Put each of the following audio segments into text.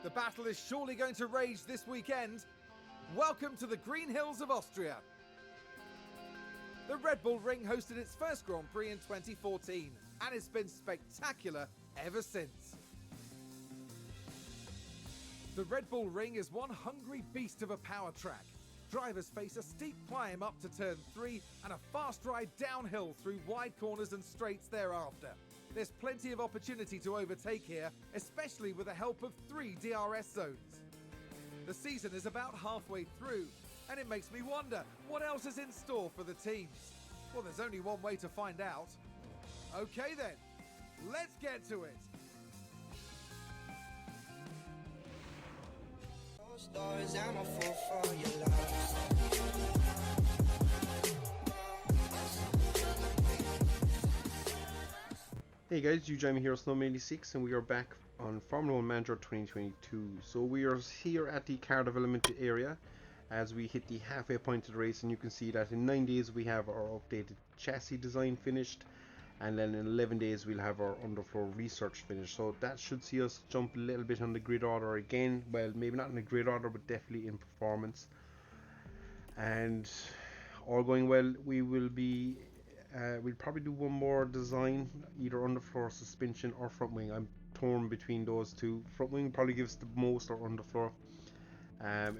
The battle is surely going to rage this weekend. Welcome to the Green Hills of Austria. The Red Bull Ring hosted its first Grand Prix in 2014 and it's been spectacular ever since. The Red Bull Ring is one hungry beast of a power track. Drivers face a steep climb up to turn 3 and a fast ride downhill through wide corners and straights thereafter. There's plenty of opportunity to overtake here, especially with the help of 3 DRS zones. The season is about halfway through, and it makes me wonder what else is in store for the teams. Well, there's only one way to find out. Okay then, let's get to it. Stories, I'm a fool for your love. Hey guys, you join me here at Snowman86 and we are back on Formula 1 Manager 2022. So we are here at the car development area as we hit the halfway point of the race, and you can see that in 9 days we have our updated chassis design finished, and then in 11 days we'll have our underfloor research finished. So that should see us jump a little bit on the grid order again. Well, maybe not in the grid order, but definitely in performance. And all going well, we will be we'll probably do one more design, either underfloor suspension or front wing. I'm torn between those two. Front wing probably gives the most, or underfloor.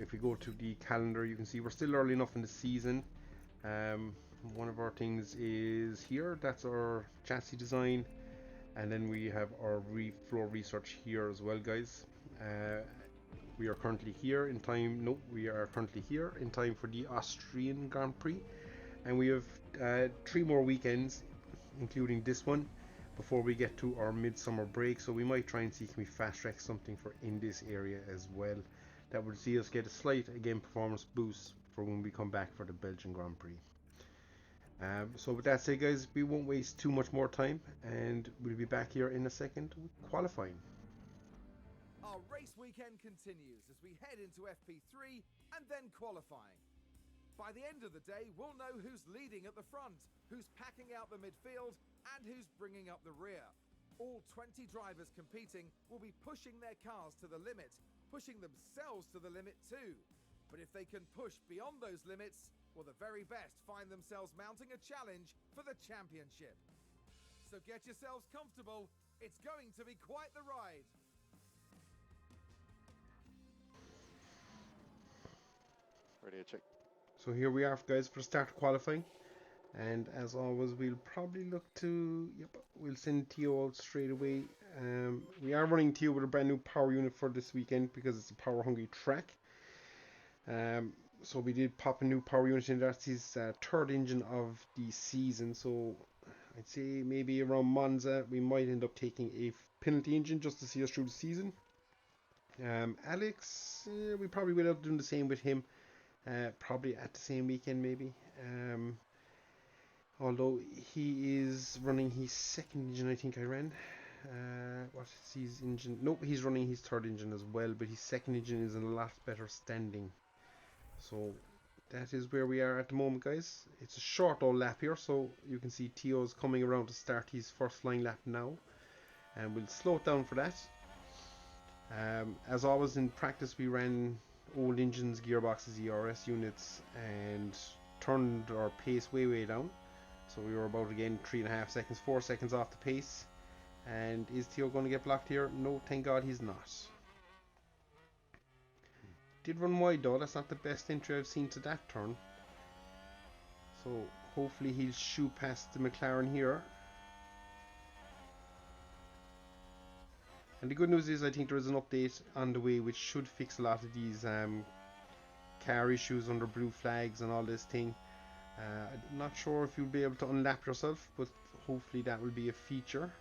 If we go to the calendar, you can see we're still early enough in the season. One of our things is here, that's our chassis design, and then we have our floor research here as well, guys. We are currently here in time. No, we are currently here in time for the Austrian Grand Prix, and we have 3 more weekends, including this one, before we get to our midsummer break. So we might try and see can we fast track something for in this area as well. That would see us get a slight, again, performance boost for when we come back for the Belgian Grand Prix. So with that said, guys, we won't waste too much more time, and we'll be back here in a second with qualifying. Our race weekend continues as we head into FP3 and then qualifying. By the end of the day, we'll know who's leading at the front, who's packing out the midfield, and who's bringing up the rear. All 20 drivers competing will be pushing their cars to the limit, pushing themselves to the limit too. But if they can push beyond those limits, well, the very best find themselves mounting a challenge for the championship. So get yourselves comfortable, it's going to be quite the ride. Ready to check. So here we are, guys, for the start of qualifying, and as always we'll probably look to, we'll send Theo out straight away. We are running Theo with a brand new power unit for this weekend because it's a power hungry track. So we did pop a new power unit in. That's his 3rd engine of the season, so I'd say maybe around Monza we might end up taking a penalty engine just to see us through the season. Alex, we probably will end up doing the same with him. Probably at the same weekend maybe, although he is running his 2nd engine. I think I ran what is his engine? Nope, he's running his 3rd engine as well, but his 2nd engine is in a lot better standing. So that is where we are at the moment, guys. It's a short old lap here, so you can see Theo's coming around to start his first flying lap now, and we'll slow it down for that. As always in practice, we ran old engines, gearboxes, ERS units, and turned our pace way down. So we were about, again, 3.5 seconds, 4 seconds off the pace. And is Theo going to get blocked here? No, thank God he's not. Did run wide though, that's not the best entry I've seen to that turn. So hopefully he'll shoot past the McLaren here. And the good news is I think there is an update on the way which should fix a lot of these car issues under blue flags and all this thing. I'm not sure if you'll be able to unlap yourself, but hopefully that will be a feature.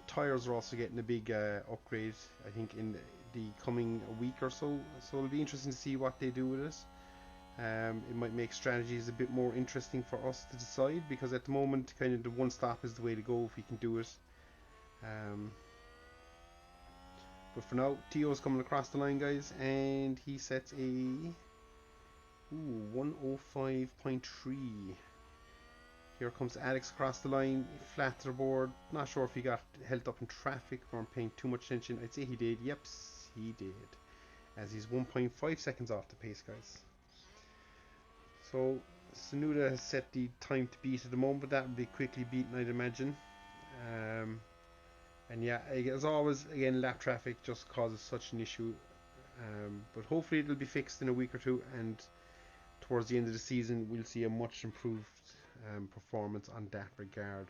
Tyres are also getting a big upgrade, I think, in the coming week or so. So it'll be interesting to see what they do with it. It might make strategies a bit more interesting for us to decide, because at the moment kind of the one stop is the way to go if we can do it. But for now, Theo's coming across the line, guys, and he sets a 105.3. Here comes Alex across the line, flat to the board. Not sure if he got held up in traffic or paying too much attention. I'd say he did. Yep, he did. As he's 1.5 seconds off the pace, guys. So Tsunoda has set the time to beat at the moment, but that will be quickly beaten, I'd imagine. And yeah, as always, again, lap traffic just causes such an issue. But hopefully it'll be fixed in a week or two, and towards the end of the season we'll see a much improved performance on that regard.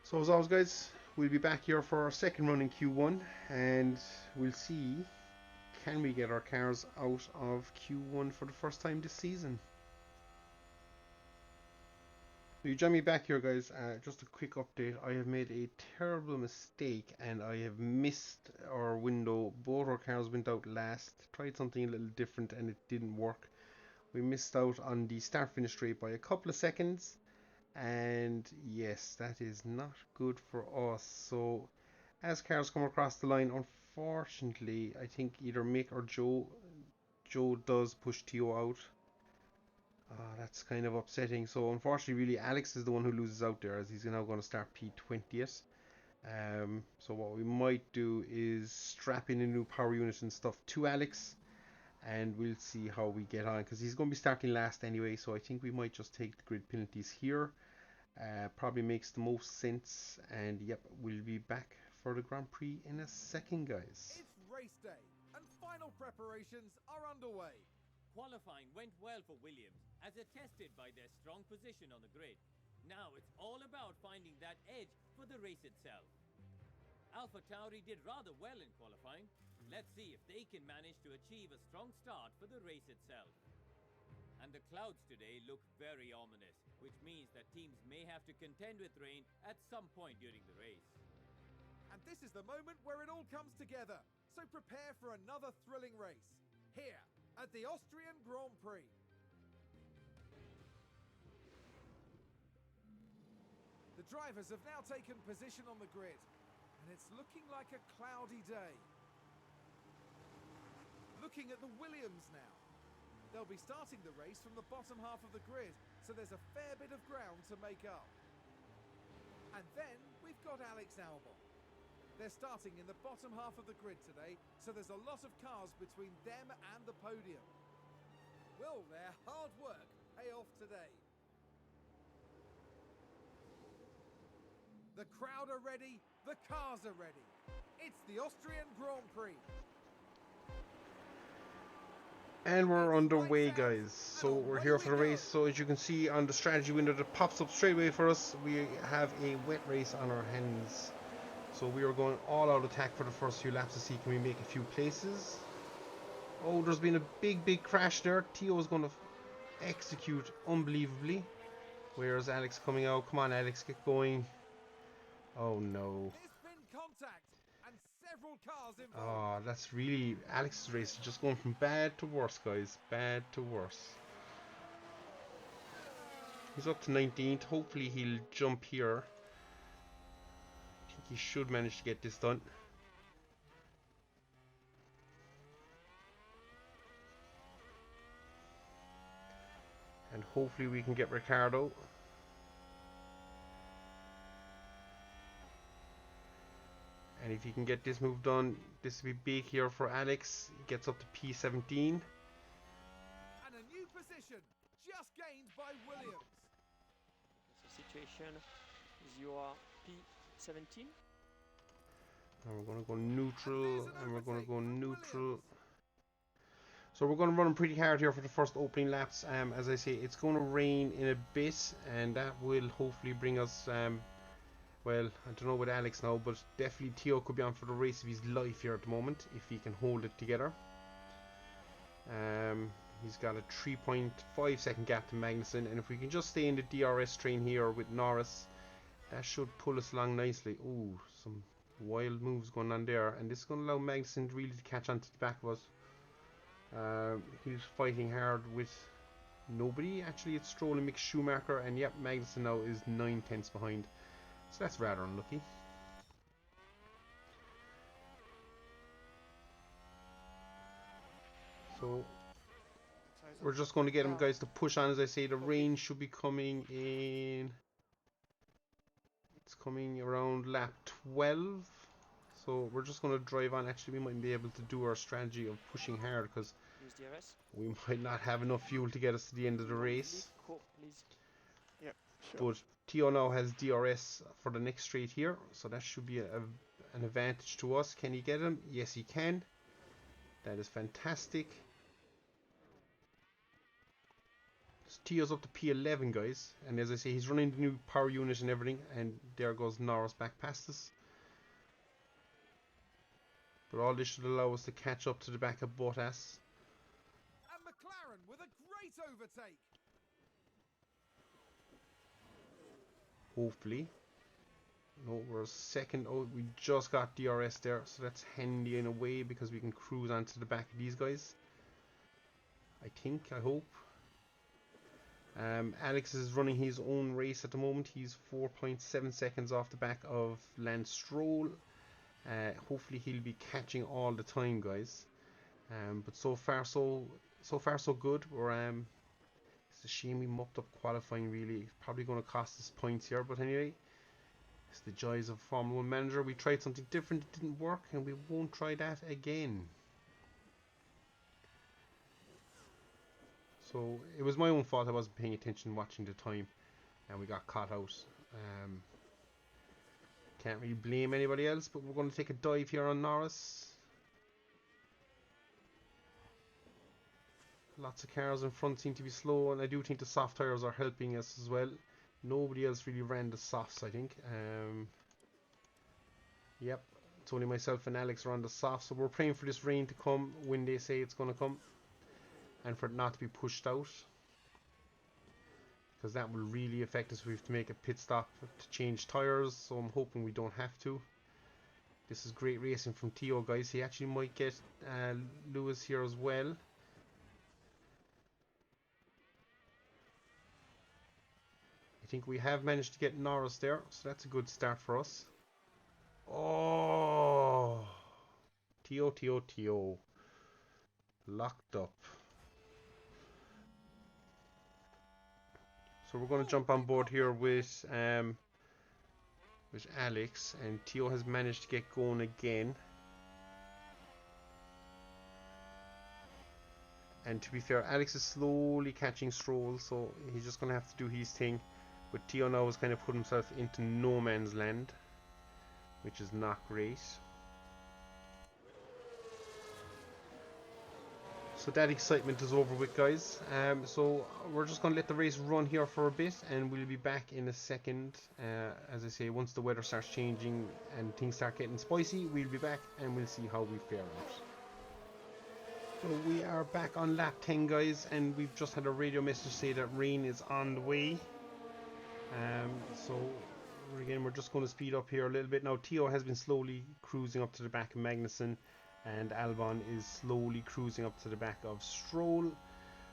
So as always, guys, we'll be back here for our second run in Q1, and we'll see, can we get our cars out of Q1 for the first time this season. You join me back here, guys. Just a quick update. I have made a terrible mistake and I have missed our window. Both our cars went out last. Tried something a little different and it didn't work. We missed out on the start finish straight by a couple of seconds, and yes, that is not good for us. So as cars come across the line, unfortunately, I think either Mick or Joe does push Tio out. That's kind of upsetting. So unfortunately, really, Alex is the one who loses out there, as he's now going to start P20th. So what we might do is strap in a new power unit and stuff to Alex, and we'll see how we get on, because he's going to be starting last anyway. So I think we might just take the grid penalties here. Probably makes the most sense. And yep, we'll be back for the Grand Prix in a second, guys. It's race day, and final preparations are underway. Qualifying went well for Williams, as attested by their strong position on the grid. Now it's all about finding that edge for the race itself. AlphaTauri did rather well in qualifying. Let's see if they can manage to achieve a strong start for the race itself. And the clouds today look very ominous, which means that teams may have to contend with rain at some point during the race. And this is the moment where it all comes together. So prepare for another thrilling race here at the Austrian Grand Prix. The drivers have now taken position on the grid, and it's looking like a cloudy day. Looking at the Williams now. They'll be starting the race from the bottom half of the grid, so there's a fair bit of ground to make up. And then we've got Alex Albon. They're starting in the bottom half of the grid today, so there's a lot of cars between them and the podium. Will their hard work pay off today? The crowd are ready, the cars are ready. It's the Austrian Grand Prix. And we're underway, guys. So we're here for the race. So as you can see on the strategy window that pops up straight away for us, we have a wet race on our hands. So we are going all out attack for the first few laps to see can we make a few places. Oh, there's been a big crash there. Tio is going to execute unbelievably. Where's Alex coming out? Come on, Alex, get going. Oh no. There's been contact and several cars involved. Oh, that's really, Alex's race is just going from bad to worse, guys. Bad to worse. He's up to 19th. Hopefully he'll jump here. I think he should manage to get this done. And hopefully we can get Ricardo. And if he can get this move done, this will be big here for Alex. He gets up to P17. And a new position just gained by Williams. The situation is you are P17. And we're going to go neutral, and we're going to go neutral. So we're going to run pretty hard here for the first opening laps. As I say, it's going to rain in a bit, and that will hopefully bring us, well, I don't know with Alex now, but definitely Tio could be on for the race of his life here at the moment, if he can hold it together. He's got a 3.5 second gap to Magnussen, and if we can just stay in the DRS train here with Norris, that should pull us along nicely. Ooh, some wild moves going on there, and this is going to allow Magnussen really to catch on to the back of us. He's fighting hard with nobody. Actually, it's Stroll and Mick Schumacher, and yep, Magnussen now is 9/10 behind. So that's rather unlucky. So we're just going to get them guys to push on. As I say, the rain should be coming in. It's coming around lap 12. So we're just going to drive on. Actually, we might be able to do our strategy of pushing hard because Use DRS. we might not have enough fuel to get us to the end of the race. Cool, please. Yeah, sure. But Tio now has DRS for the next straight here, so that should be an advantage to us. Can he get him? Yes, he can. That is fantastic. So Tio's up to P11, guys, and as I say, he's running the new power unit and everything, and there goes Norris back past us. But all this should allow us to catch up to the back of Bottas. And McLaren with a great overtake. Hopefully. No, we're second. Oh, we just got DRS there, so that's handy in a way because we can cruise onto the back of these guys. I hope. Alex is running his own race at the moment. He's 4.7 seconds off the back of Lance Stroll. Hopefully he'll be catching all the time, guys. But so far so good. It's a shame we mopped up qualifying. Really, it's probably going to cost us points here. But anyway, it's the joys of Formula 1 Manager. We tried something different, it didn't work, and we won't try that again. So it was my own fault. I wasn't paying attention, watching the time, and we got caught out. Can't really blame anybody else, but we're going to take a dive here on Norris. Lots of cars in front seem to be slow, and I do think the soft tyres are helping us as well. Nobody else really ran the softs, I think. Yep, it's only myself and Alex are on the softs, so we're praying for this rain to come when they say it's going to come, and for it not to be pushed out, because that will really affect us if we have to make a pit stop to change tyres, so I'm hoping we don't have to. This is great racing from Tio, guys. He actually might get Lewis here as well. I think we have managed to get Norris there, so that's a good start for us. Oh, Tio. Locked up. So we're going to jump on board here with Alex, and Tio has managed to get going again. And to be fair, Alex is slowly catching Stroll, so he's just going to have to do his thing. But Tio now has kind of put himself into no man's land, which is not great. So that excitement is over with, guys. So we're just going to let the race run here for a bit, and we'll be back in a second. As I say, once the weather starts changing and things start getting spicy, we'll be back and we'll see how we fare out. So we are back on lap 10, guys, and we've just had a radio message say that rain is on the way. So again, we're just going to speed up here a little bit. Now Tio has been slowly cruising up to the back of Magnussen, and Albon is slowly cruising up to the back of Stroll.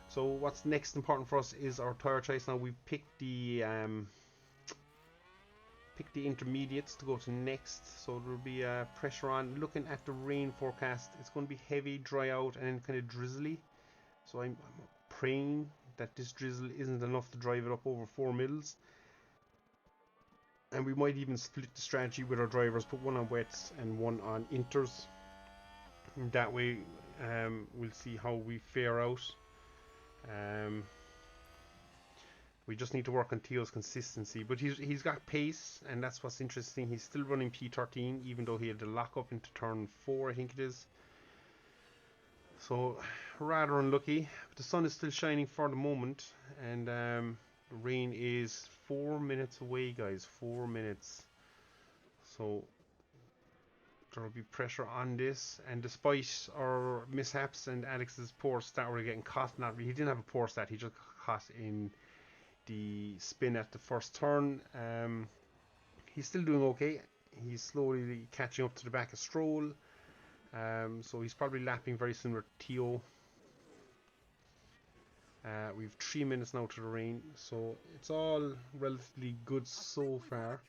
So what's next important for us is our tyre choice. Now we've picked the intermediates to go to next, so there'll be pressure on. Looking at the rain forecast, it's going to be heavy, dry out, and then kind of drizzly. So I'm praying that this drizzle isn't enough to drive it up over 4 mils. And we might even split the strategy with our drivers, put one on wets and one on inters. And that way we'll see how we fare out. We just need to work on Tio's consistency, but he's got pace, and that's what's interesting. He's still running P13, even though he had to lock up into turn 4, I think it is. So rather unlucky, but the sun is still shining for the moment, and the rain is 4 minutes away, guys. 4 minutes. So there will be pressure on this, and despite our mishaps and Alex's poor start, we're getting caught. Not really, he didn't have a poor start, he just got caught in the spin at the first turn. He's still doing okay. He's slowly catching up to the back of Stroll. So he's probably lapping very similar to Tio. We've 3 minutes now to the rain, so it's all relatively good so far.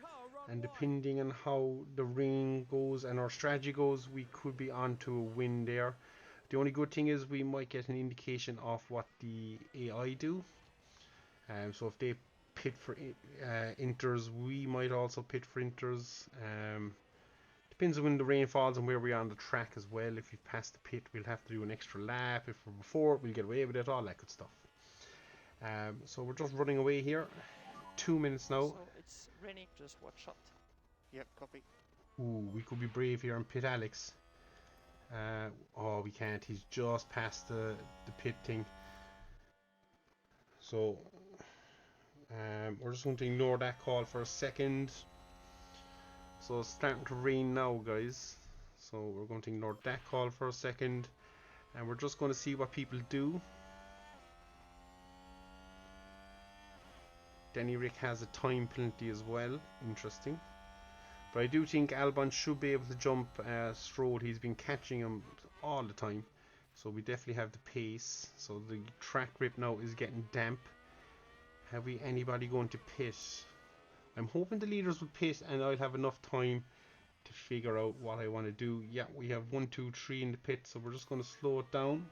And depending on how the rain goes and our strategy goes, we could be on to a win there. The only good thing is we might get an indication of what the AI do. So if they pit for inters, we might also pit for inters. Depends on when the rain falls and where we are on the track as well. If we've passed the pit, we'll have to do an extra lap. If we're before, we'll get away with it, all that good stuff. So we're just running away here. 2 minutes now. So it's raining, just watch out. Yep, copy. Ooh, we could be brave here and pit Alex. Oh, we can't. He's just past the pit thing. So we're just going to ignore that call for a second. So it's starting to rain now, guys. So we're going to ignore that call for a second. And we're just going to see what people do. Denny Rick has a time penalty as well. Interesting. But I do think Albon should be able to jump Stroll. He's been catching him all the time. So we definitely have the pace. So the track grip now is getting damp. Have we anybody going to pit? I'm hoping the leaders will pit and I'll have enough time to figure out what I want to do. Yeah, we have 1, 2, 3 in the pit. So we're just going to slow it down.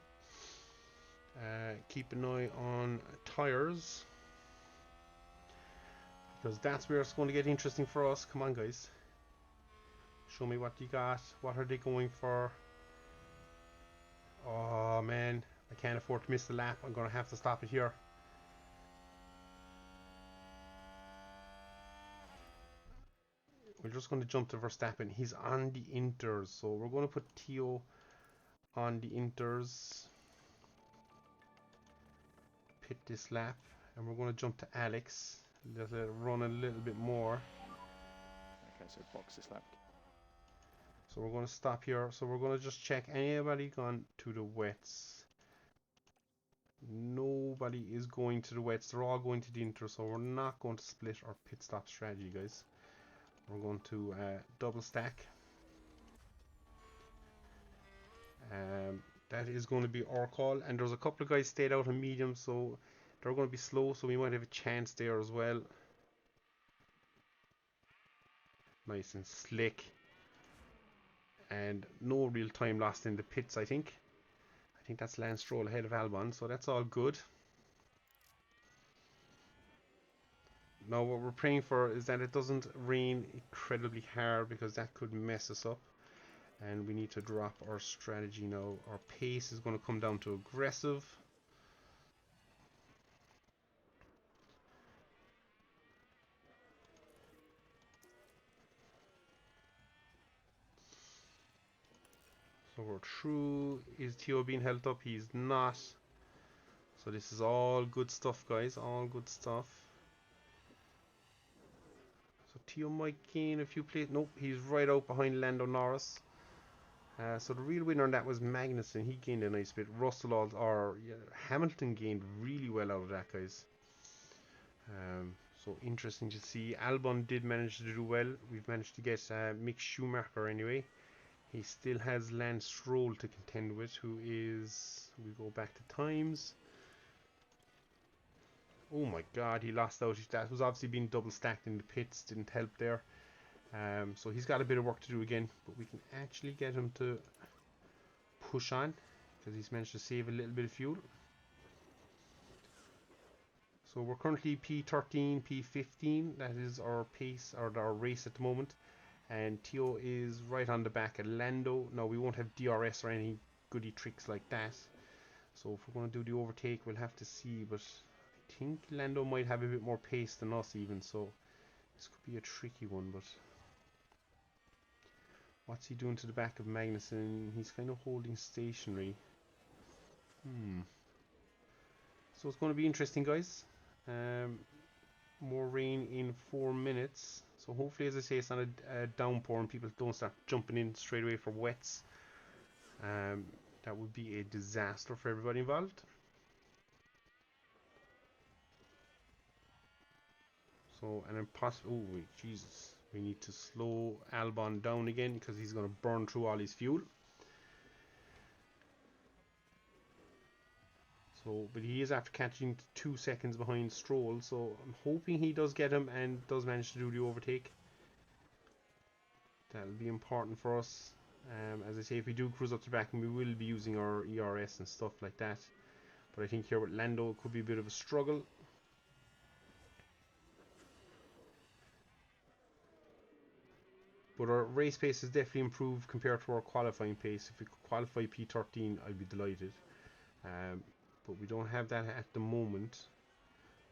Keep an eye on tyres. Because that's where it's going to get interesting for us. Come on, guys. Show me what you got. What are they going for? Oh, man. I can't afford to miss the lap. I'm going to have to stop it here. We're just going to jump to Verstappen. He's on the inters. So we're going to put Theo on the inters. Pit this lap. And we're going to jump to Alex. Let it run a little bit more. Okay, so box this lap. So we're going to stop here. So we're going to just check anybody gone to the wets. Nobody is going to the wets. They're all going to the inter. So we're not going to split our pit stop strategy, guys. We're going to double stack. That is going to be our call. And there's a couple of guys stayed out on medium, so they're going to be slow. So we might have a chance there as well. Nice and slick. And no real time lost in the pits, I think. I think that's Lance Stroll ahead of Albon, so that's all good. Now what we're praying for is that it doesn't rain incredibly hard, because that could mess us up. And we need to drop our strategy now. Our pace is going to come down to aggressive. So we're through. Is Theo being held up? He's not. So this is all good stuff, guys. All good stuff. So Theo might gain a few places. Nope, he's right out behind Lando Norris. So the real winner on that was Magnussen. He gained a nice bit. Russell or Hamilton gained really well out of that, guys. So interesting to see. Albon did manage to do well. We've managed to get Mick Schumacher anyway. He still has Lance Stroll to contend with, who is... We go back to times. Oh my god, he lost out. That was obviously being double stacked in the pits. Didn't help there. So he's got a bit of work to do again. But we can actually get him to push on, because he's managed to save a little bit of fuel. So we're currently P13, P15. That is our pace, or our race at the moment. And Theo is right on the back of Lando. Now we won't have DRS or any goody tricks like that. So if we're going to do the overtake, we'll have to see. But I think Lando might have a bit more pace than us even. So this could be a tricky one. But what's he doing to the back of Magnussen? He's kind of holding stationary. So it's going to be interesting, guys. More rain in 4 minutes. So hopefully, as I say, it's not a downpour and people don't start jumping in straight away for wets. That would be a disaster for everybody involved. So, and impossible. Oh, wait, Jesus. We need to slow Albon down again, because he's going to burn through all his fuel. So, but he is after catching 2 seconds behind Stroll, so I'm hoping he does get him and does manage to do the overtake. That'll be important for us. As I say, if we do cruise up to the back, we will be using our ERS and stuff like that. But I think here with Lando, it could be a bit of a struggle. But our race pace has definitely improved compared to our qualifying pace. If we could qualify P13, I'd be delighted. But we don't have that at the moment.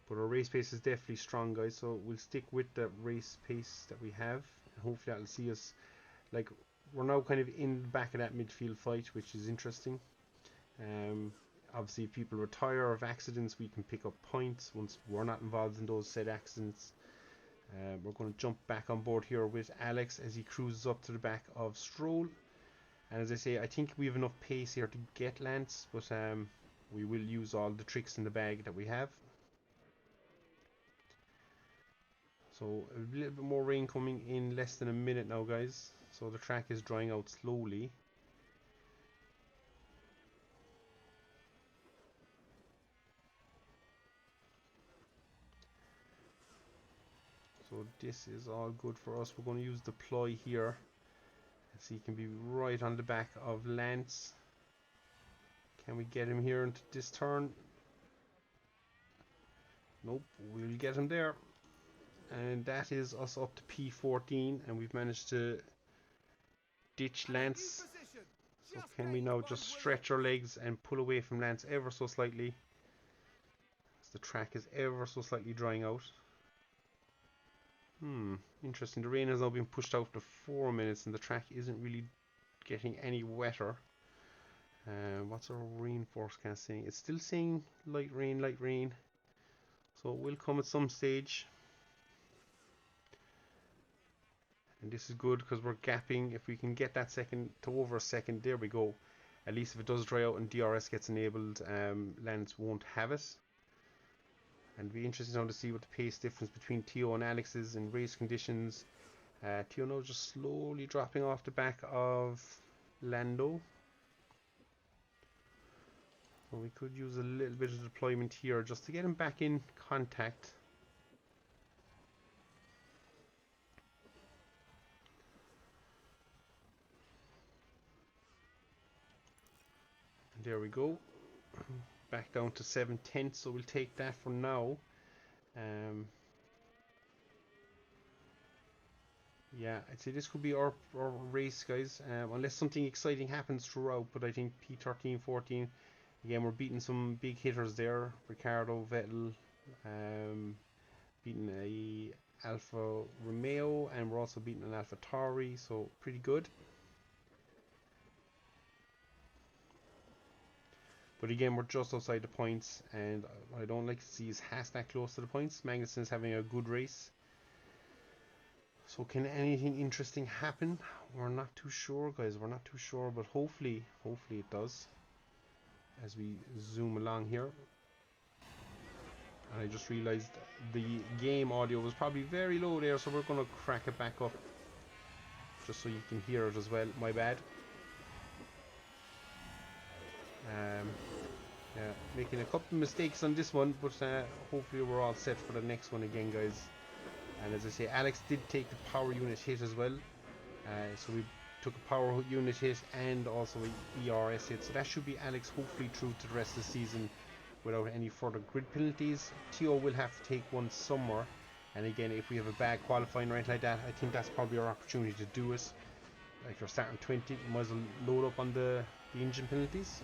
But our race pace is definitely strong, guys. So we'll stick with the race pace that we have. And hopefully that'll see us, like, we're now kind of in the back of that midfield fight, which is interesting. Obviously, if people retire or have accidents, we can pick up points once we're not involved in those said accidents. We're going to jump back on board here with Alex as he cruises up to the back of Stroll. And as I say, I think we have enough pace here to get Lance, but we will use all the tricks in the bag that we have. So a little bit more rain coming in less than a minute now, guys. So the track is drying out slowly. So this is all good for us. We're going to use the ploy here. So he can be right on the back of Lance. Can we get him here into this turn? Nope, we'll get him there. And that is us up to P14, and we've managed to ditch Lance. So can we now just stretch our legs and pull away from Lance ever so slightly, as the track is ever so slightly drying out. Interesting. The rain has now been pushed out to 4 minutes and the track isn't really getting any wetter. What's our rain forecast saying? It's still saying light rain. So it will come at some stage. And this is good because we're gapping. If we can get that second to over a second, there we go. At least if it does dry out and DRS gets enabled, Lance won't have it. And it'll be interesting now to see what the pace difference between Theo and Alex is in race conditions. Theo now just slowly dropping off the back of Lando. So we could use a little bit of deployment here just to get him back in contact. And there we go. Back down to 7/10, so we'll take that for now. Yeah, I'd say this could be our race, guys, unless something exciting happens throughout. But I think P13, 14, again, we're beating some big hitters there. Ricardo, Vettel, beating a Alfa Romeo, and we're also beating an Alfa Tauri, so pretty good. But again, we're just outside the points, and what I don't like to see is Haas that close to the points. Magnussen's having a good race. So can anything interesting happen? We're not too sure, guys. We're not too sure, but hopefully it does. As we zoom along here. And I just realized the game audio was probably very low there, so we're going to crack it back up. Just so you can hear it as well. My bad. Yeah, making a couple of mistakes on this one, but hopefully we're all set for the next one again, guys. And as I say, Alex did take the power unit hit as well, so we took a power unit hit and also a ERS hit, so that should be Alex hopefully through to the rest of the season without any further grid penalties. Theo will have to take one somewhere, and again, if we have a bad qualifying or anything like that, I think that's probably our opportunity to do it. If you're starting 20, you might as well load up on the engine penalties.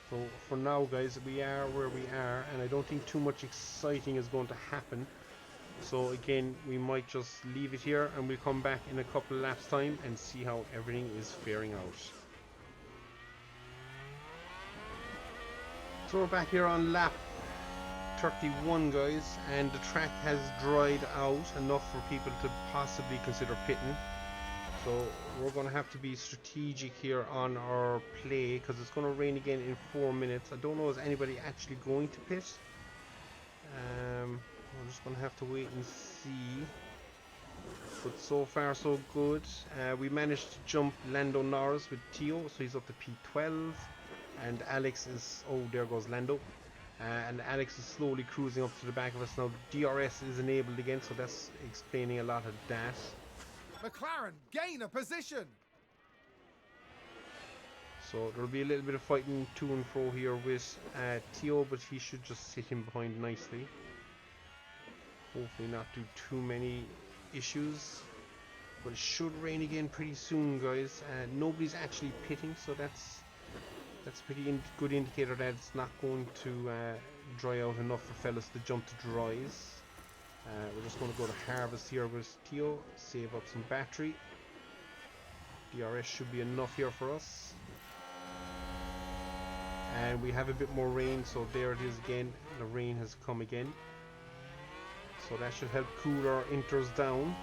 So for now, guys, we are where we are, and I don't think too much exciting is going to happen. So again, we might just leave it here, and we'll come back in a couple of laps time and see how everything is faring out. So we're back here on lap 31, guys, and the track has dried out enough for people to possibly consider pitting. So we're going to have to be strategic here on our play, because it's going to rain again in 4 minutes. I don't know, is anybody actually going to pit? We're just going to have to wait and see. But so far so good. We managed to jump Lando Norris with Theo, so he's up to P12. And Alex is, oh, there goes Lando. And Alex is slowly cruising up to the back of us now. DRS is enabled again, so that's explaining a lot of that. McLaren gain a position. So there'll be a little bit of fighting to and fro here with Theo, but he should just sit him behind nicely. Hopefully not do too many issues. But it should rain again pretty soon, guys. Nobody's actually pitting, so that's a pretty good indicator that it's not going to dry out enough for fellas to jump to dries. We're just going to go to harvest here with Theo, save up some battery. DRS should be enough here for us. And we have a bit more rain, so there it is again. The rain has come again. So that should help cool our inters down.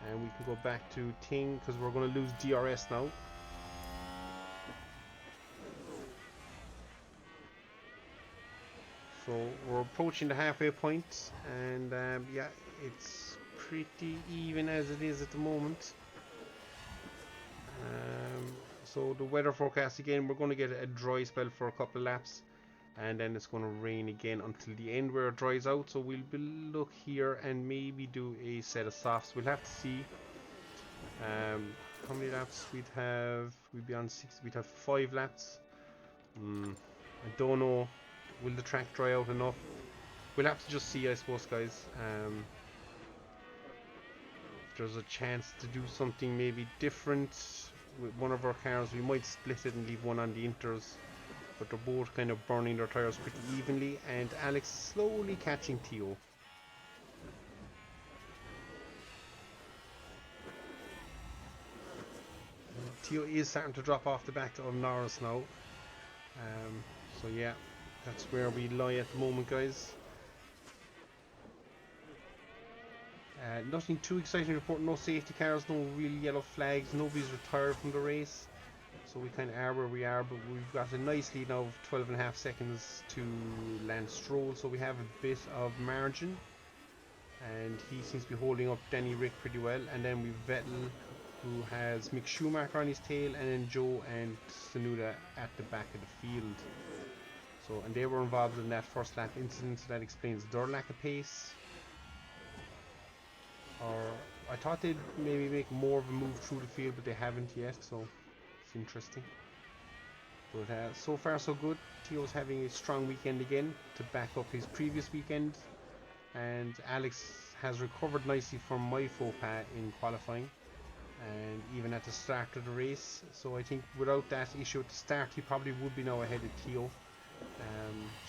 And we can go back to Ting, because we're going to lose DRS now. So we're approaching the halfway point, and yeah, it's pretty even as it is at the moment. So the weather forecast again, we're going to get a dry spell for a couple of laps, and then it's going to rain again until the end where it dries out. So we'll look here and maybe do a set of softs. We'll have to see how many laps we'd have. We'd be on 6. We'd have 5 laps. I don't know. Will the track dry out enough? We'll have to just see, I suppose, guys. If there's a chance to do something maybe different with one of our cars, we might split it and leave one on the inters. But they're both kind of burning their tyres pretty evenly, and Alex is slowly catching Theo. Theo is starting to drop off the back of Norris now. So yeah, that's where we lie at the moment, guys. Nothing too exciting to report. No safety cars, no real yellow flags. Nobody's retired from the race. So we kind of are where we are, but we've got a nice lead now of 12.5 seconds to Lance Stroll. So we have a bit of margin. And he seems to be holding up Danny Rick pretty well. And then we've Vettel, who has Mick Schumacher on his tail, and then Joe and Tsunoda at the back of the field. So, and they were involved in that first lap incident, so that explains their lack of pace. Or I thought they'd maybe make more of a move through the field, but they haven't yet, so it's interesting. But so far so good. Theo's having a strong weekend again to back up his previous weekend, and Alex has recovered nicely from my faux pas in qualifying and even at the start of the race. So I think without that issue at the start, he probably would be now ahead of Theo.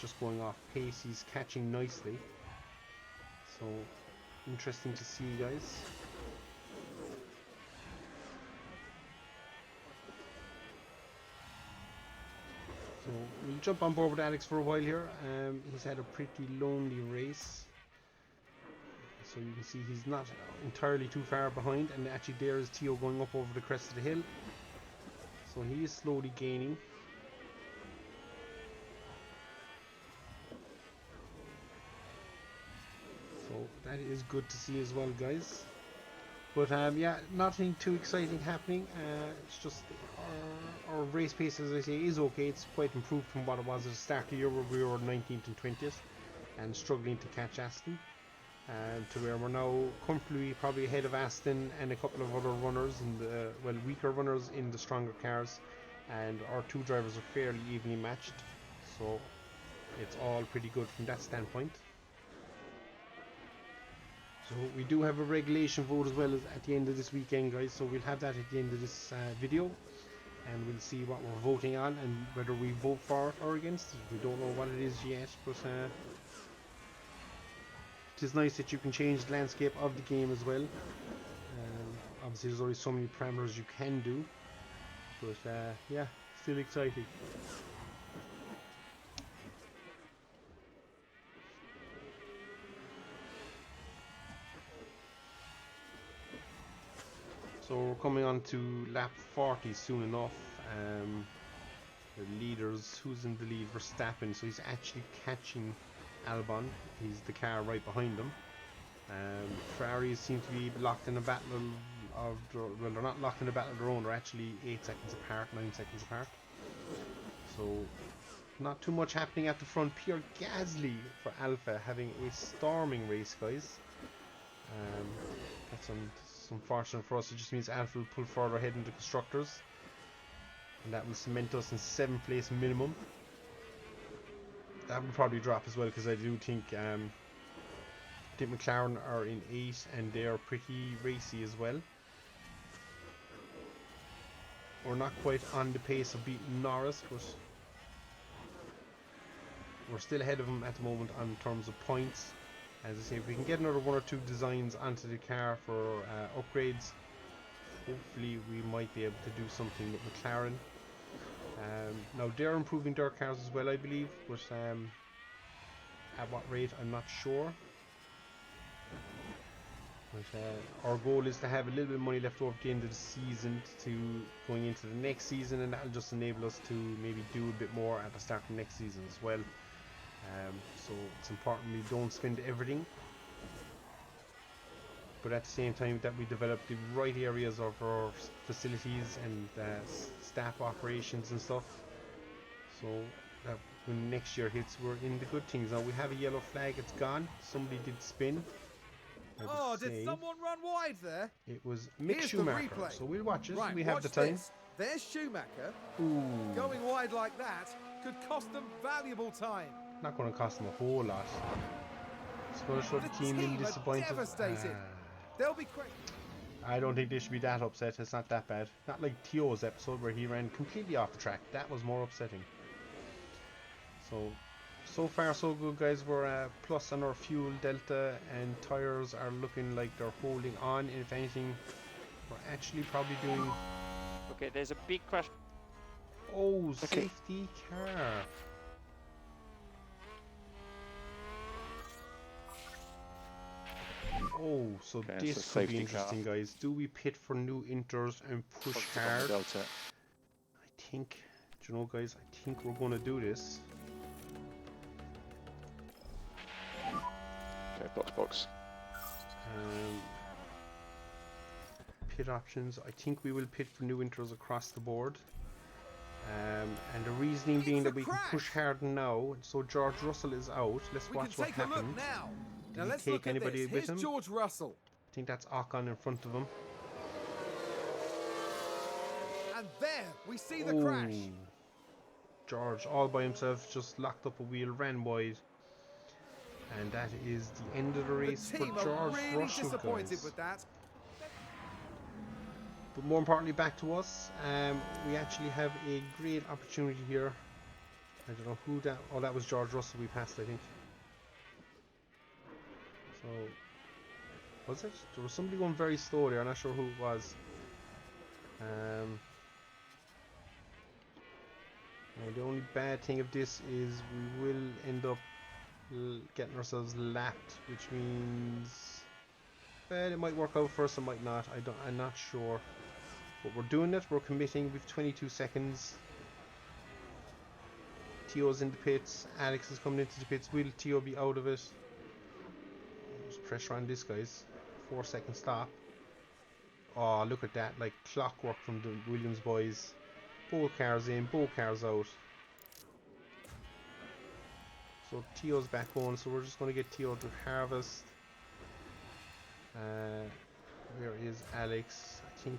Just going off pace, he's catching nicely. So interesting to see, guys. So we'll jump on board with Alex for a while here. He's had a pretty lonely race. So you can see he's not entirely too far behind, and actually there is Theo going up over the crest of the hill. So he is slowly gaining. So that is good to see as well, guys. But yeah, nothing too exciting happening. It's just our race pace, as I say, is okay. It's quite improved from what it was at the start of the year, where we were 19th and 20th and struggling to catch Aston. To where we're now comfortably probably ahead of Aston and a couple of other runners, in the, well, weaker runners in the stronger cars, and our two drivers are fairly evenly matched, so it's all pretty good from that standpoint. So we do have a regulation vote as well as at the end of this weekend, guys, so we'll have that at the end of this video, and we'll see what we're voting on and whether we vote for it or against it. We don't know what it is yet, but it is nice that you can change the landscape of the game as well. Obviously there's only so many parameters you can do, but yeah, still exciting. So we're coming on to lap 40 soon enough. The leaders, who's in the lead? Verstappen, so he's actually catching Albon. He's the car right behind him. Ferraris seem to be locked in a battle of well, they're not locked in a battle of their own, they're actually 8 seconds apart, 9 seconds apart. So not too much happening at the front. Pierre Gasly for Alpha having a storming race, guys. That's unfortunate for us. It just means Alpha will pull further ahead in the constructors, and that will cement us in 7th place minimum. That will probably drop as well, because I do think I think McLaren are in 8 and they are pretty racy as well. We're not quite on the pace of beating Norris, but we're still ahead of them at the moment in terms of points. As I say, if we can get another 1 or 2 designs onto the car for upgrades, hopefully we might be able to do something with McLaren. Now they're improving their cars as well, I believe, but at what rate I'm not sure. But our goal is to have a little bit of money left over at the end of the season to going into the next season, and that'll just enable us to maybe do a bit more at the start of next season as well. So it's important we don't spend everything, but at the same time that we develop the right areas of our facilities and staff operations and stuff, so that when next year hits we're in the good things. Now we have a yellow flag, it's gone. Somebody did spin. Oh, did someone run wide there? It was Mick Here's Schumacher, the replay. so we'll watch it. Right, We have watch the time. this. There's Schumacher. Ooh. Going wide like that could cost them valuable time. Not going to cost them a whole lot. It's going to show the team in are disappointed. devastated. They'll be quick. I don't think they should be that upset. It's not that bad. Not like Theo's episode where he ran completely off the track. That was more upsetting. So far so good, guys. We're plus on our fuel delta, and tires are looking like they're holding on. If anything, we're actually probably doing... Okay, there's a big crash. Oh, safety car. Oh, so Okay, this so could be safety interesting, guys. Do we pit for new inters and push Positive on the hard? Delta. I think, do you know, guys, I think we're going to do this. Okay, box. Pit options. I think we will pit for new inters across the board. And the reasoning being that we can push hard now. So George Russell is out. Let's watch what happened. Now Did he let's take look at anybody this. with Here's him? George Russell. I think that's Ocon in front of him. And there we see the crash. Ooh. George all by himself just locked up a wheel, ran wide. And that is the end of the race The for team George are really Russell, disappointed guys. with that. But more importantly, back to us. We actually have a great opportunity here. I don't know who that... Oh, that was George Russell we passed, I think. So... Was it? There was somebody going very slow there. I'm not sure who it was. Now the only bad thing of this is we will end up getting ourselves lapped, which means... Well, it might work out for us, it might not. I'm not sure. But we're doing it, we're committing. We've 22 seconds. Theo's in the pits. Alex is coming into the pits. Will Theo be out of it? There's pressure on this, guys. 4-second stop. Oh, look at that. Like clockwork from the Williams boys. Both cars in, both cars out. So Theo's back on, so we're just going to get Theo to harvest. Where is Alex? I think...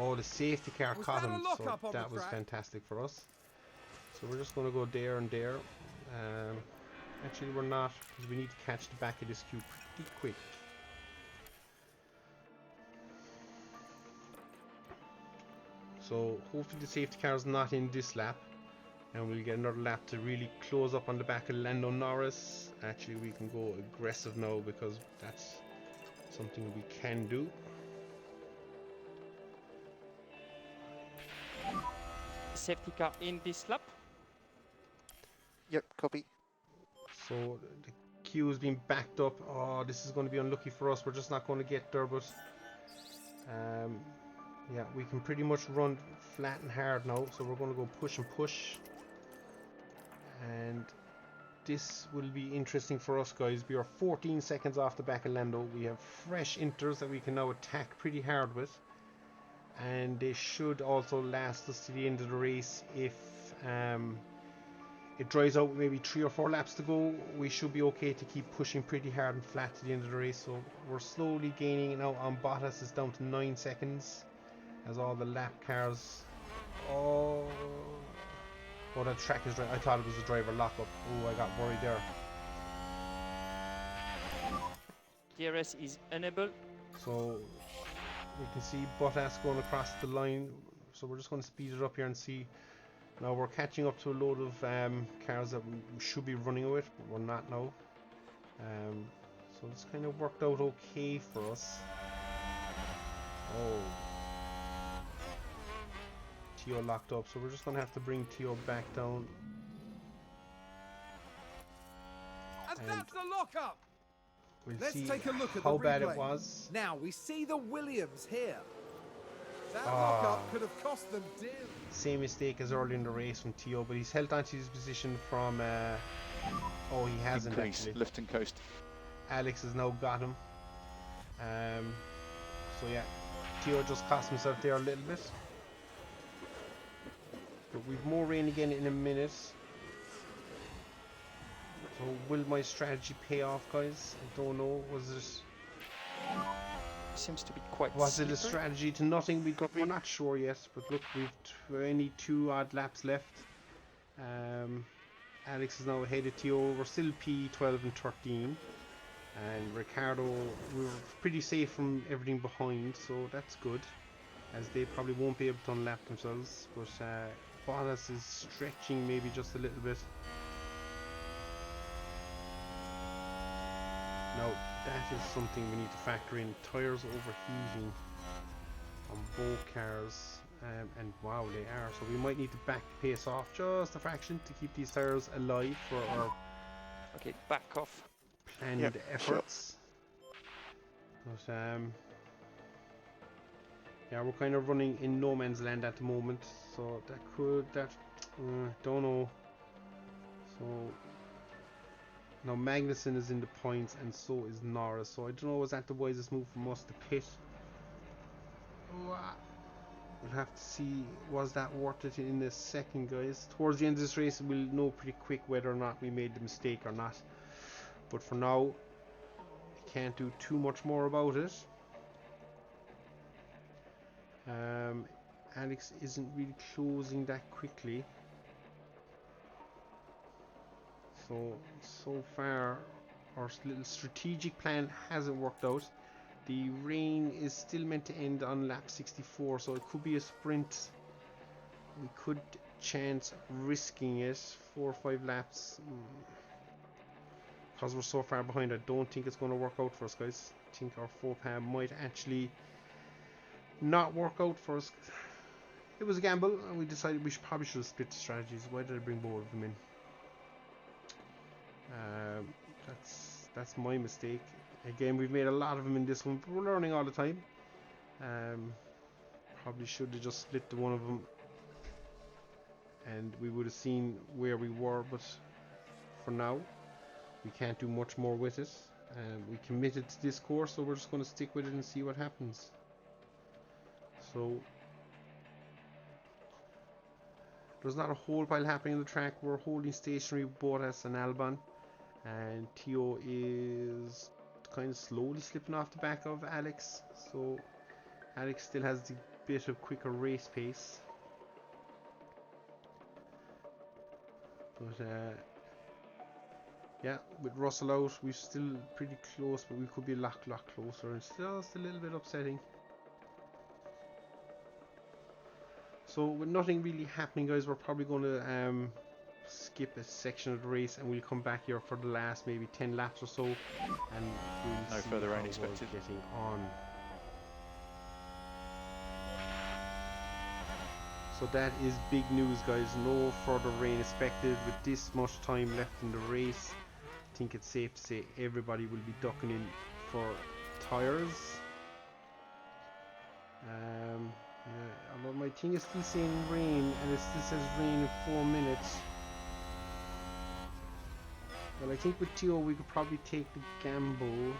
Oh, the safety car caught him, so that was fantastic for us. So we're just going to go there and there. Actually, we're not, because we need to catch the back of this queue pretty quick. So hopefully the safety car is not in this lap, and we'll get another lap to really close up on the back of Lando Norris. Actually, we can go aggressive now because that's something we can do. Safety car in this lap. Yep, copy. So the queue is being backed up. Oh, this is going to be unlucky for us. We're just not going to get there, but yeah, we can pretty much run flat and hard now. So we're going to go push and push, and this will be interesting for us, guys. We are 14 seconds off the back of Lando. We have fresh inters that we can now attack pretty hard with, and they should also last us to the end of the race. If it dries out with maybe 3 or 4 laps to go, we should be okay to keep pushing pretty hard and flat to the end of the race. So we're slowly gaining now on Bottas. Is down to 9 seconds as all the lap cars. Oh Oh, that track is right. I thought it was a driver lockup. Oh, I got worried there. DRS is enabled. So you can see Bottas going across the line. So we're just going to speed it up here and see. Now we're catching up to a load of cars that we should be running with, but we're not now. So it's kind of worked out okay for us. Oh, Tio locked up, so we're just going to have to bring Tio back down. And that's the lockup. We'll Let's see take a look at how the bad replay. it was. Now we see the Williams here. That Ah. lockup could have cost them dearly. Same mistake as early in the race from Tio, but he's held onto his position from. Oh, he hasn't Increase, actually. lift and coast. Alex has now got him. So yeah, Tio just cost himself there a little bit. But we've more rain again in a minute. So will my strategy pay off, guys? I don't know. Was it? Seems to be quite Was it a slippery. strategy to nothing? We're not sure yet. But look, we've only 2 odd laps left. Alex is now ahead of Tio. We're still P12 and 13. And Ricardo, we were pretty safe from everything behind, so that's good. As they probably won't be able to unlap themselves. But Bottas is stretching maybe just a little bit. Now, that is something we need to factor in. Tyres overheating on both cars. And wow, they are. So we might need to back the pace off just a fraction to keep these tyres alive for our Okay, back off. planned efforts. But yeah, we're kind of running in no man's land at the moment, so don't know. So now Magnussen is in the points, and so is Norris. So I don't know, was that the wisest move from us to pit? We'll have to see, was that worth it in a second, guys. Towards the end of this race we'll know pretty quick whether or not we made the mistake or not. But for now, I can't do too much more about it. Alex isn't really closing that quickly. So far, our little strategic plan hasn't worked out. The rain is still meant to end on lap 64, so it could be a sprint. We could chance risking it 4 or 5 laps. Because we're so far behind, I don't think it's going to work out for us, guys. I think our faux pas might actually not work out for us. It was a gamble, and we decided we probably should have split the strategies. Why did I bring both of them in? That's my mistake. Again, we've made a lot of them in this one, but we're learning all the time. Probably should have just split the one of them, and we would have seen where we were. But for now, we can't do much more with it. We committed to this course, so we're just going to stick with it and see what happens. So there's not a whole pile happening on the track. We're holding stationary with Bottas and Albon, and Tio is kind of slowly slipping off the back of Alex. So Alex still has the bit of quicker race pace. But yeah, with Russell out, we're still pretty close, but we could be a lot closer, and still it's a little bit upsetting. So with nothing really happening, guys, we're probably going to skip a section of the race, and we'll come back here for the last maybe 10 laps or so, and we'll No see further how rain we're expected. getting on. So that is big news, guys. No further rain expected. With this much time left in the race, I think it's safe to say everybody will be ducking in for tyres. Although my thing is still saying rain, and it still says rain in 4 minutes. Well, I think with Tio we could probably take the gamble.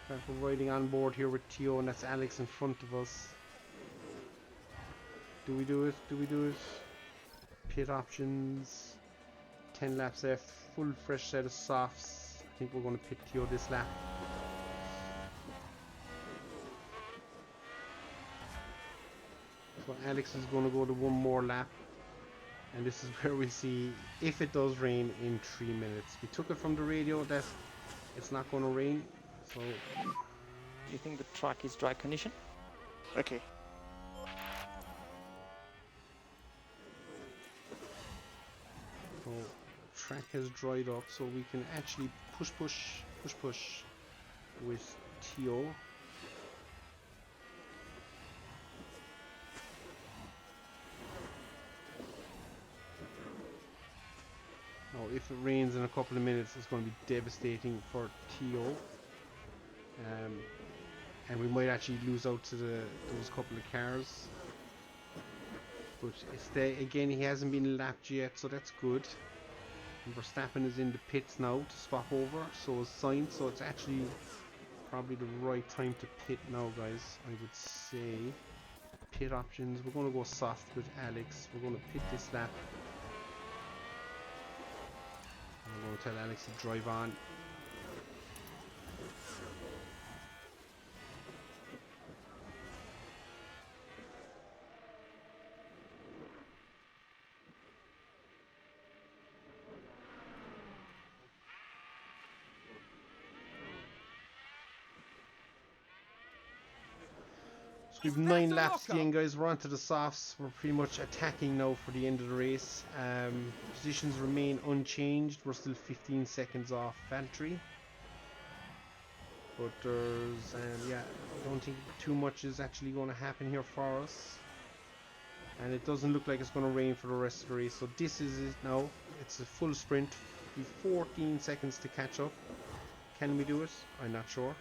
We're riding on board here with Tio, and that's Alex in front of us. Do we do it? Do we do it? Pit options. 10 laps left. Full fresh set of softs. I think we're going to pit Tio this lap. So Alex is going to go to one more lap. And this is where we see if it does rain in 3 minutes. We took it from the radio that it's not going to rain, so Do you think the track is dry condition? Okay. so the track has dried up, so we can actually push with TO. Now, if it rains in a couple of minutes, it's going to be devastating for TO. And we might actually lose out to those couple of cars. But again, he hasn't been lapped yet, so that's good. And Verstappen is in the pits now to swap over, so is Sainz, so it's actually probably the right time to pit now, guys. I would say pit options. We're going to go soft with Alex. We're going to pit this lap. I'm going to tell Alex to drive on. We've 9 laps in, guys. We're on to the softs. We're pretty much attacking now for the end of the race. Positions remain unchanged. We're still 15 seconds off Valtteri. But there's, yeah, I don't think too much is actually going to happen here for us. And it doesn't look like it's going to rain for the rest of the race. So this is it now. It's a full sprint. We've 14 seconds to catch up. Can we do it? I'm not sure.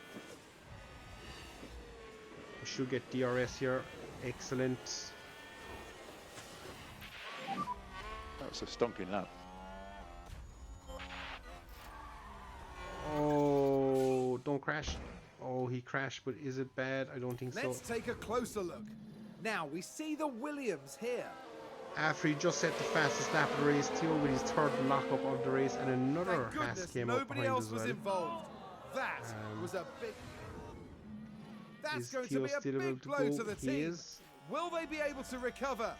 We should get DRS here. Excellent. That was a stonking lap. Oh, don't crash. Oh, he crashed, but is it bad? I don't think so. Let's take a closer look. Now we see the Williams here. After he just set the fastest lap of the race, Theo with his third lockup of the race, and another Thank Haas goodness came up nobody behind else as was well. involved. That was a big... That's Is going Theo to be a still able big to blow go? to the He team. is. Will they be able to recover?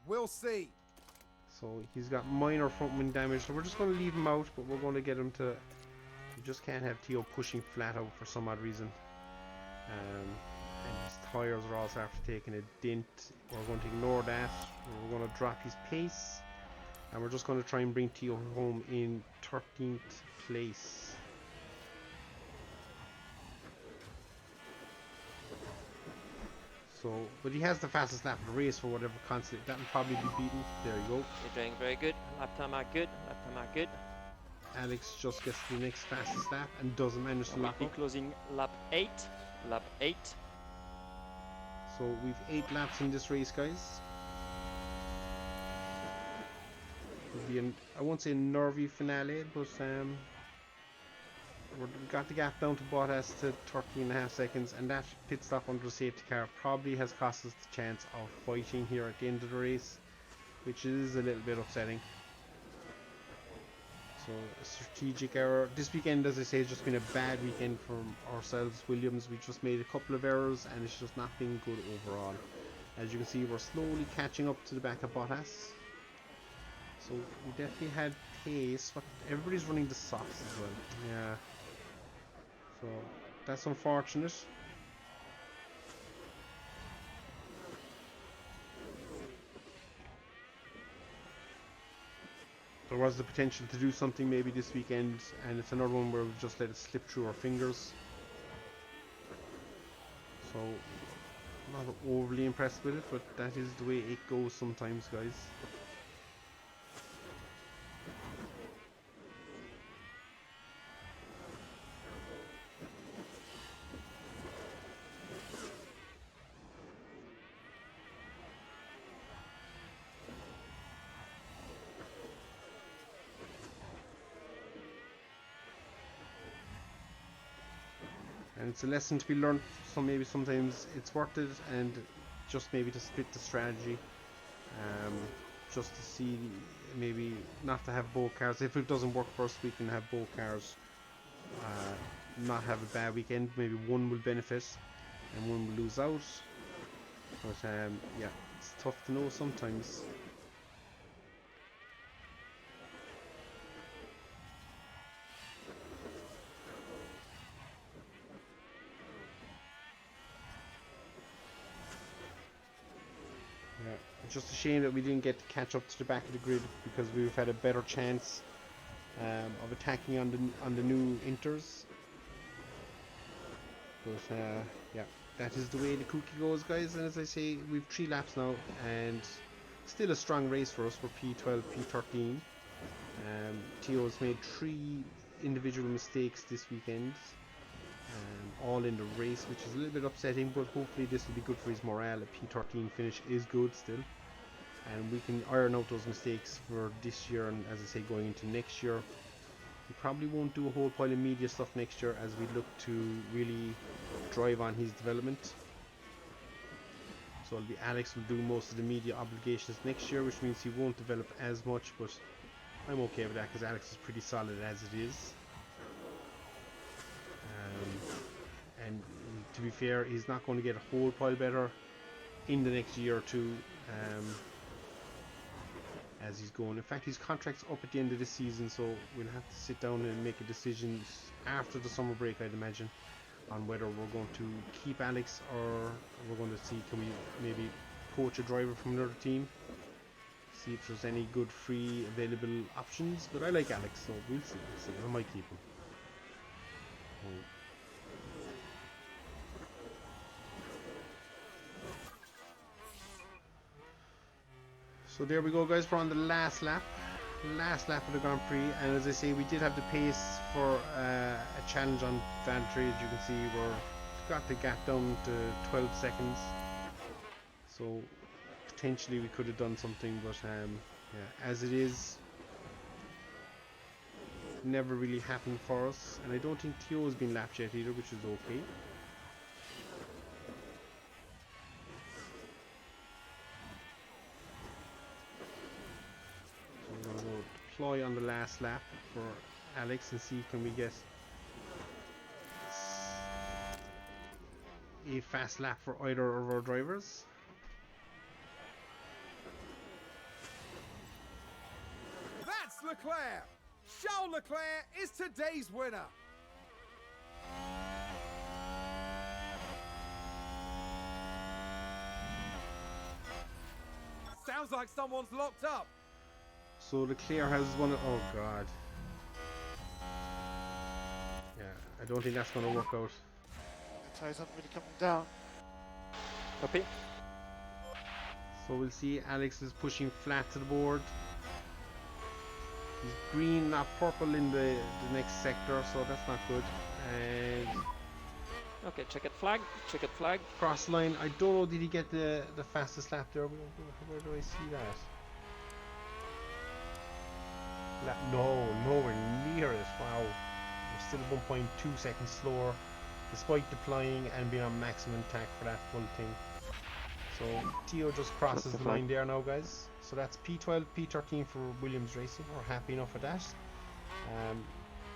We'll see. So he's got minor front wing damage, so we're just going to leave him out, but we're going to get him to... You just can't have Theo pushing flat out for some odd reason. And his tyres are also after taking a dent. We're going to ignore that. We're going to drop his pace. And we're just going to try and bring Theo home in 13th place. So, but he has the fastest lap of the race for whatever constant. That will probably be beaten. There you go. You're doing very good. Lap time are good. Lap time are good. Alex just gets the next fastest lap and doesn't manage to We'll lock be up. closing lap 8. Lap 8. So we've 8 laps in this race, guys. It'll be I won't say a nervy finale, but we've got the gap down to Bottas to 13.5 seconds, and that pit stop under the safety car probably has cost us the chance of fighting here at the end of the race, which is a little bit upsetting. So a strategic error. This weekend, as I say, has just been a bad weekend for ourselves, Williams. We just made a couple of errors and it's just not been good overall. As you can see, we're slowly catching up to the back of Bottas. So we definitely had pace, but everybody's running the softs as well. Yeah. So that's unfortunate. There was the potential to do something maybe this weekend, and it's another one where we've just let it slip through our fingers. So, I'm not overly impressed with it, but that is the way it goes sometimes, guys. And it's a lesson to be learned, so maybe sometimes it's worth it, and just maybe to split the strategy, just to see, maybe not to have both cars. If it doesn't work for us, we can have both cars, not have a bad weekend. Maybe one will benefit and one will lose out, but yeah, it's tough to know sometimes. just a shame that we didn't get to catch up to the back of the grid, because we've had a better chance of attacking on the new inters. But yeah, that is the way the cookie goes, guys. And as I say, we've 3 laps now, and still a strong race for us for P12, P13. Theo's made 3 individual mistakes this weekend, all in the race, which is a little bit upsetting, but hopefully this will be good for his morale. A P13 finish is good still, and we can iron out those mistakes for this year, and as I say, going into next year. We probably won't do a whole pile of media stuff next year, as we look to really drive on his development. So it'll be Alex will do most of the media obligations next year, which means he won't develop as much, but I'm okay with that because Alex is pretty solid as it is. And to be fair, he's not going to get a whole pile better in the next year or two as he's going. In fact, his contract's up at the end of the season, so we'll have to sit down and make a decision after the summer break, I'd imagine, on whether we're going to keep Alex or we're going to see, can we maybe poach a driver from another team, see if there's any good free available options. But I like Alex, so we'll see. I might keep him. So there we go, guys. We're on the last lap of the Grand Prix, and as I say, we did have the pace for a challenge on Valtteri. As you can see, we've got the gap down to 12 seconds, so potentially we could have done something, but yeah, as it is, never really happened for us. And I don't think Theo has been lapped yet either, which is okay. Deploy on the last lap for Alex and see can we get a fast lap for either of our drivers. That's Leclerc! Charles Leclerc is today's winner! Sounds like someone's locked up. So Leclerc has one. Oh god. Yeah, I don't think that's going to work out. The tyres aren't really coming down. Copy. So we'll see. Alex is pushing flat to the board. He's green, not purple in the next sector, so that's not good. And Okay, checkered flag. Checkered flag. cross line. I don't know. Did he get the fastest lap there? Where do I see that? No, nowhere near it. Wow, we're still 1.2 seconds slower, despite deploying and being on maximum attack for that full thing. So Theo just crosses the line there now, guys. So that's P12, P13 for Williams Racing. We're happy enough with that.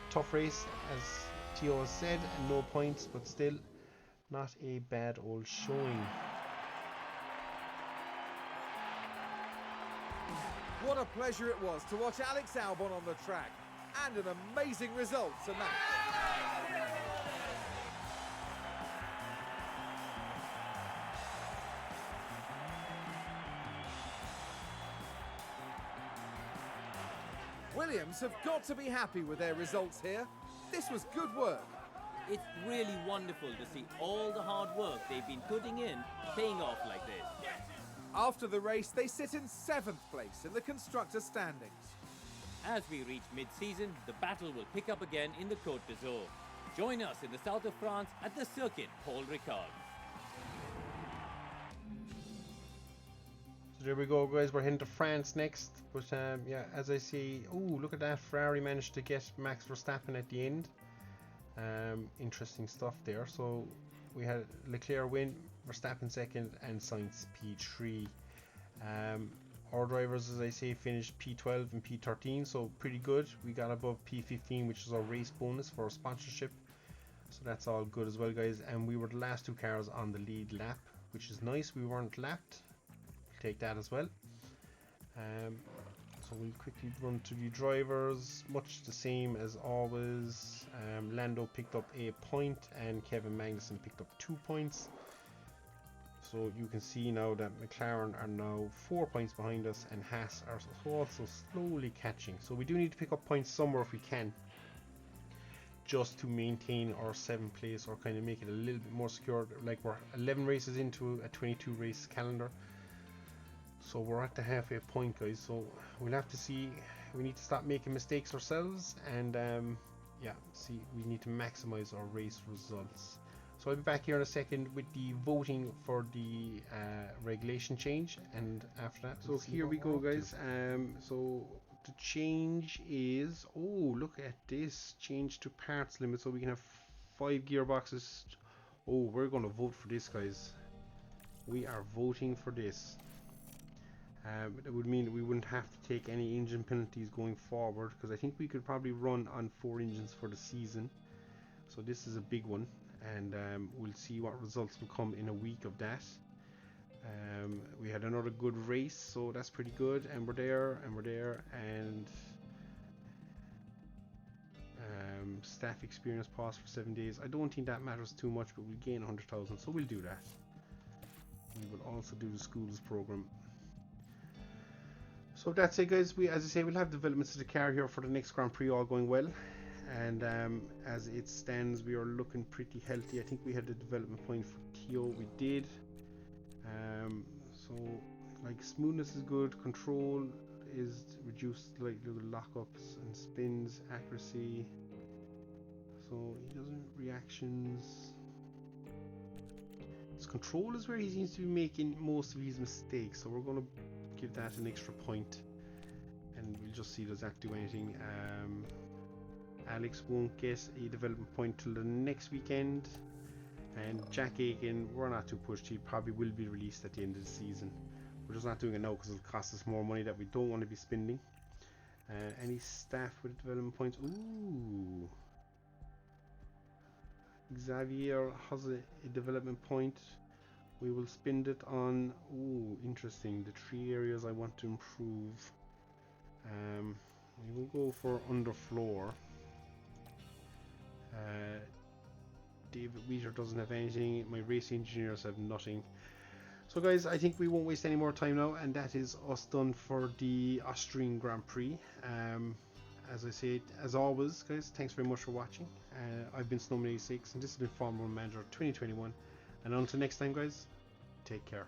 Tough race, as Theo has said, and no points, but still not a bad old showing. What a pleasure it was to watch Alex Albon on the track, and an amazing result to match. Williams have got to be happy with their results here. This was good work. It's really wonderful to see all the hard work they've been putting in paying off like this. After the race, they sit in 7th place in the constructor standings. As we reach mid-season, the battle will pick up again in the Côte d'Azur. Join us in the south of France at the circuit Paul Ricard. So there we go, guys. We're heading to France next. But yeah, as I see, oh, look at that. Ferrari managed to get Max Verstappen at the end. Interesting stuff there. So we had Leclerc win, Verstappen second, and Sainz P3. Our drivers, as I say, finished P12 and P13, so pretty good. We got above P15, which is our race bonus for our sponsorship. So that's all good as well, guys. And we were the last 2 cars on the lead lap, which is nice. We weren't lapped. We'll take that as well. So we'll quickly run to the drivers, much the same as always. Lando picked up a point and Kevin Magnussen picked up 2 points. So you can see now that McLaren are now 4 points behind us, and Haas are also slowly catching. So we do need to pick up points somewhere if we can, just to maintain our 7th place, or kind of make it a little bit more secure. Like, we're 11 races into a 22 race calendar, so we're at the halfway point, guys. So we'll have to see. We need to stop making mistakes ourselves, and yeah, see, we need to maximize our race results. So I'll be back here in a second with the voting for the regulation change, and after that, so here we go, guys. So the change is, oh, look at this, change to parts limit, so we can have 5 gearboxes. Oh, we're going to vote for this, guys. We are voting for this. It would mean that we wouldn't have to take any engine penalties going forward, because I think we could probably run on 4 engines for the season. So this is a big one, and we'll see what results will come in a week of that. We had another good race, so that's pretty good, and we're there, and staff experience pass for 7 days. I don't think that matters too much, but we'll gain 100,000, so we'll do that. We will also do the schools program. So that's it, guys. As I say, we'll have developments of the car here for the next Grand Prix, all going well. And as it stands, we are looking pretty healthy. I think we had the development point for Tio. We did. So like, smoothness is good. Control is reduced, like little lockups and spins. Accuracy. So he doesn't reactions. His control is where he seems to be making most of his mistakes. So we're going to give that an extra point, and we'll just see does that do anything. Alex won't get a development point till the next weekend, and Jack Aiken, we're not too pushed. He probably will be released at the end of the season. We're just not doing it now because it'll cost us more money that we don't want to be spending. Any staff with development points? Ooh, Xavier has a development point. We will spend it on, ooh, interesting, the 3 areas I want to improve. We will go for underfloor. David Wheater doesn't have anything. My racing engineers have nothing. So guys, I think we won't waste any more time now, and that is us done for the Austrian Grand Prix. As I said, as always, guys, thanks very much for watching. I've been Snowman86, and this has been Formula 1 Manager 2021. And until next time, guys, take care.